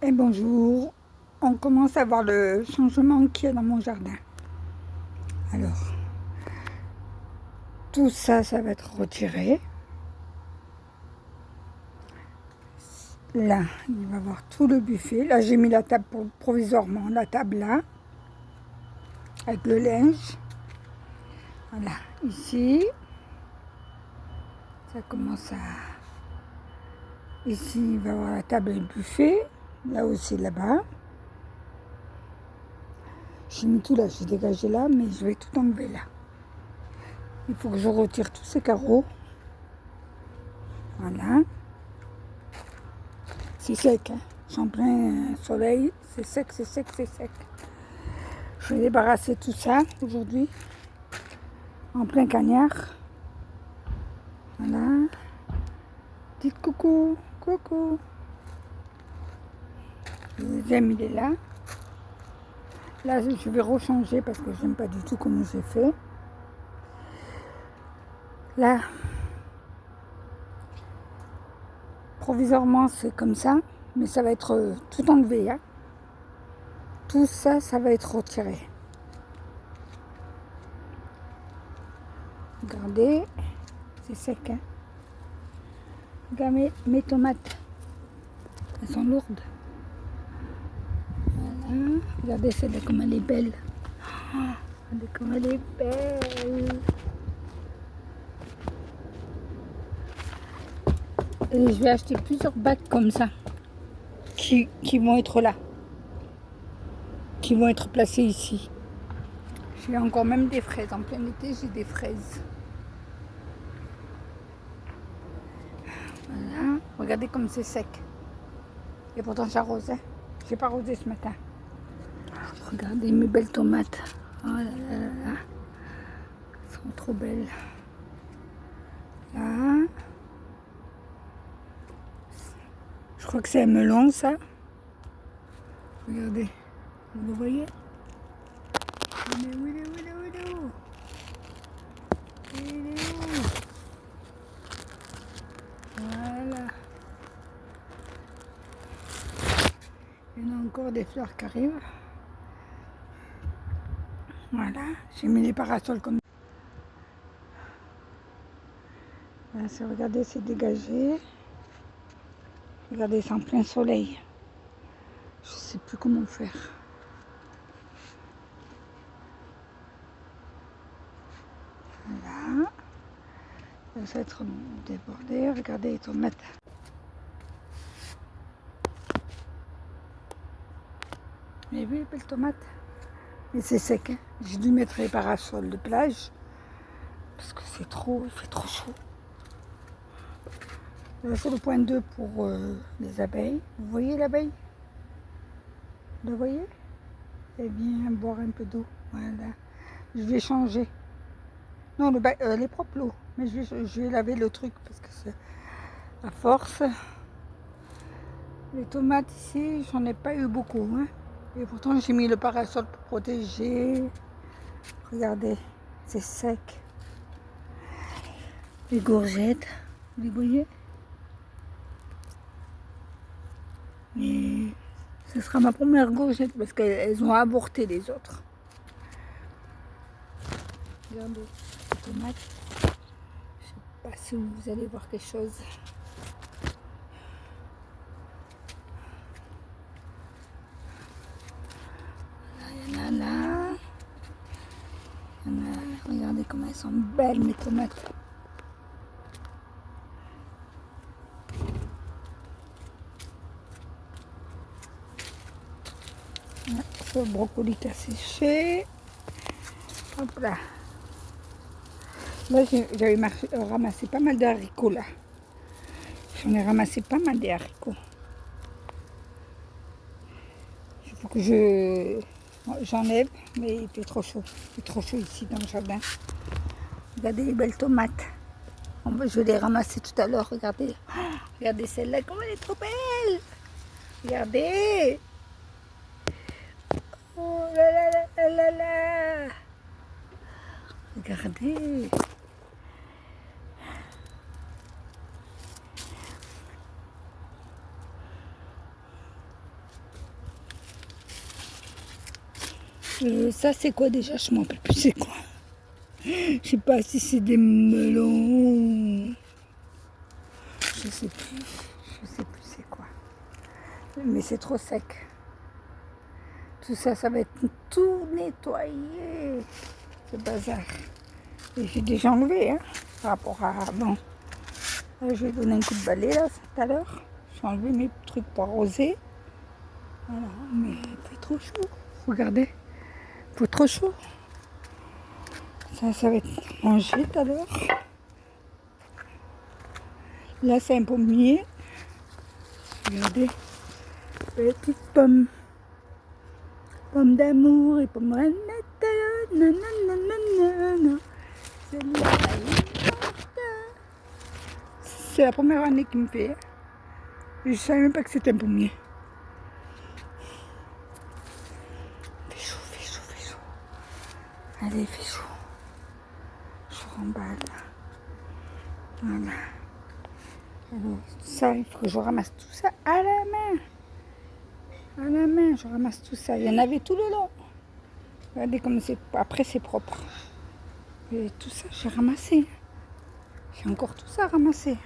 Et bonjour, on commence à voir le changement qu'il y a dans mon jardin. Alors, tout ça, ça va être retiré. Là, il va y avoir tout le buffet. Là, j'ai mis la table provisoirement, la table là, avec le linge. Voilà, ici, ça commence à... Ici, il va y avoir la table et le buffet. Là aussi, là-bas. J'ai mis tout là, j'ai dégagé là, mais je vais tout enlever là. Il faut que je retire tous ces carreaux. Voilà. C'est sec, hein. Je suis en plein soleil, c'est sec, c'est sec, c'est sec. Je vais débarrasser tout ça aujourd'hui, en plein cagnard. Voilà. Dites coucou, coucou. Le deuxième, il est là. Là, je vais rechanger parce que je n'aime pas du tout comment j'ai fait. Là, provisoirement, c'est comme ça, mais ça va être tout enlevé. Hein. Tout ça, ça va être retiré. Regardez, c'est sec. Hein. Regardez mes tomates, elles sont lourdes. Voilà. Regardez celle-là comme elle est belle. Regardez comme elle est belle. Et je vais acheter plusieurs bacs comme ça qui vont être là, qui vont être placés ici. J'ai encore même des fraises. En plein été, j'ai des fraises. Voilà. Regardez comme c'est sec. Et pourtant, j'arrose. Hein. J'ai pas arrosé ce matin. Regardez mes belles tomates. Oh là là là là. Elles sont trop belles. Là. Je crois que c'est un melon, ça. Regardez. Vous le voyez? Mais où il est où il est où il est où? Il est où? Voilà. Il y en a encore des fleurs qui arrivent. Voilà. J'ai mis les parasols comme ça. Regardez, c'est dégagé. Regardez, c'est en plein soleil. Je sais plus comment faire. Voilà. Ça va être débordé. Regardez les tomates. Vous avez vu les belles tomates? Mais c'est sec. Hein. J'ai dû mettre les parasols de plage. Parce que c'est trop, il fait trop chaud. Là, c'est le point 2 pour les abeilles. Vous voyez l'abeille? Vous la voyez? Elle vient boire un peu d'eau. Voilà. Je vais changer. Non, elle est propre l'eau. Mais je vais laver le truc parce que c'est à force. Les tomates ici, j'en ai pas eu beaucoup. Hein. Et pourtant, j'ai mis le parasol pour protéger. Regardez, c'est sec. Les courgettes, vous les voyez? Et ce sera ma première courgette parce qu'elles ont avorté les autres. Regardez les tomates. Je sais pas si vous allez voir quelque chose. Il y en a là. Il y en a, regardez comment elles sont belles mes tomates. Le brocoli qui a séché. Hop là. Là, j'avais ramassé pas mal de haricots là. J'en ai ramassé pas mal des haricots. Il faut que j'enlève, mais il fait trop chaud. Il fait trop chaud ici dans le jardin. Regardez les belles tomates. Je vais les ramasser tout à l'heure. Regardez. Oh, regardez celle-là, comment elle est trop belle. Regardez. Oh là là là là là. Regardez. Ça c'est quoi déjà? Je m'en rappelle plus c'est quoi. Je sais pas si c'est des melons. Je sais plus. Je sais plus c'est quoi. Mais c'est trop sec. Tout ça, ça va être tout nettoyé. Ce bazar. Et j'ai déjà enlevé, hein, par rapport à avant. Là, je vais donner un coup de balai là tout à l'heure. J'ai enlevé mes trucs pour arroser. Voilà, mais il fait trop chaud. Regardez, il fait trop chaud. Ça va être mangé tout à l'heure. Là, c'est un pommier. Regardez, petites pommes. Pommes d'amour et pommes renette. C'est la première année qu'il me fait. Je ne savais même pas que c'était un pommier. Il fait chaud, il fait chaud, il fait chaud. Allez, il fait chaud. Je remballe. Voilà. Alors, ça, il faut que je ramasse tout ça à la main. À la main, je ramasse tout ça. Il y en avait tout le long. Regardez comme c'est. Après, c'est propre. Et tout ça, j'ai ramassé. J'ai encore tout ça à ramasser.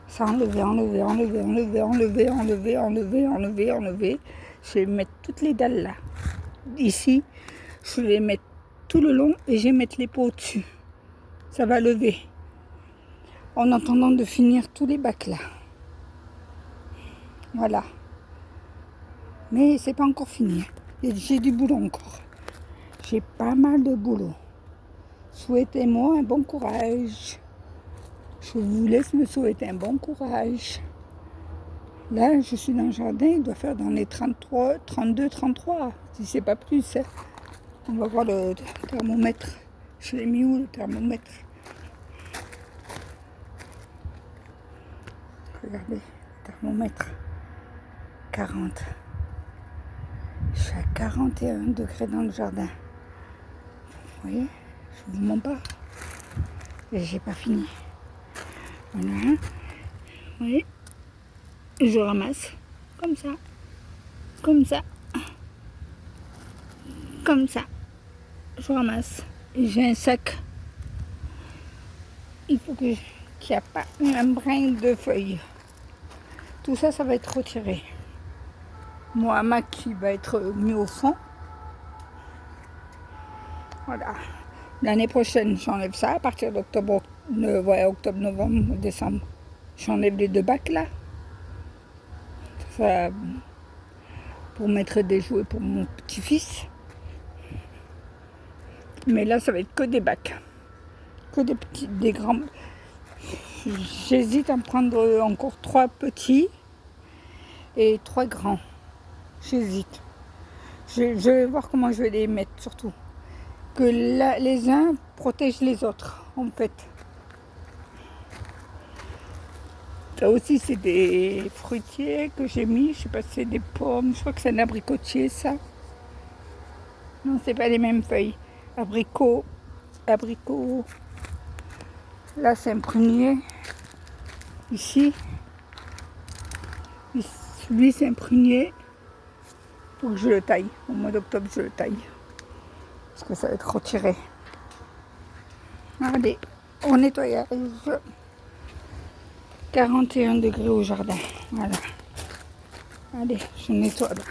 Ça enlever. Je vais mettre toutes les dalles là. Ici, je vais les mettre tout le long et je vais mettre les pots au-dessus. Ça va lever. En attendant de finir tous les bacs là. Voilà. Mais c'est pas encore fini. J'ai du boulot encore. J'ai pas mal de boulot. Souhaitez-moi un bon courage. Je vous laisse me souhaiter un bon courage. Là, je suis dans le jardin, il doit faire dans les 33, 32, 33, si c'est pas plus. Hein. On va voir le thermomètre. Je l'ai mis où le thermomètre? Regardez, le thermomètre. 40. Je suis à 41 degrés dans le jardin. Vous voyez, je vous mens pas. Et j'ai pas fini. Voilà. Vous voyez, je ramasse comme ça, comme ça, comme ça. Je ramasse. Et j'ai un sac. Il faut qu'il n'y ait pas un brin de feuilles. Tout ça, ça va être retiré. Mon hamac qui va être mis au fond. Voilà. L'année prochaine, j'enlève ça à partir d'octobre, octobre, novembre, décembre. J'enlève les 2 bacs là. Ça, pour mettre des jouets pour mon petit-fils. Mais là, ça va être que des bacs. Que des petits, des grands. J'hésite à en prendre encore 3 petits et 3 grands. J'hésite. Je vais voir comment je vais les mettre surtout. Que les uns protègent les autres, en fait. Ça aussi, c'est des fruitiers que j'ai mis. Je sais pas si c'est des pommes. Je crois que c'est un abricotier, ça. Non, c'est pas les mêmes feuilles. Abricot. Là, c'est un prunier. Ici. Lui, c'est un prunier. Faut que je le taille. Au mois d'octobre, je le taille. Parce que ça va être retiré. Allez, au nettoyage. 41 degrés au jardin. Voilà. Allez, je nettoie là.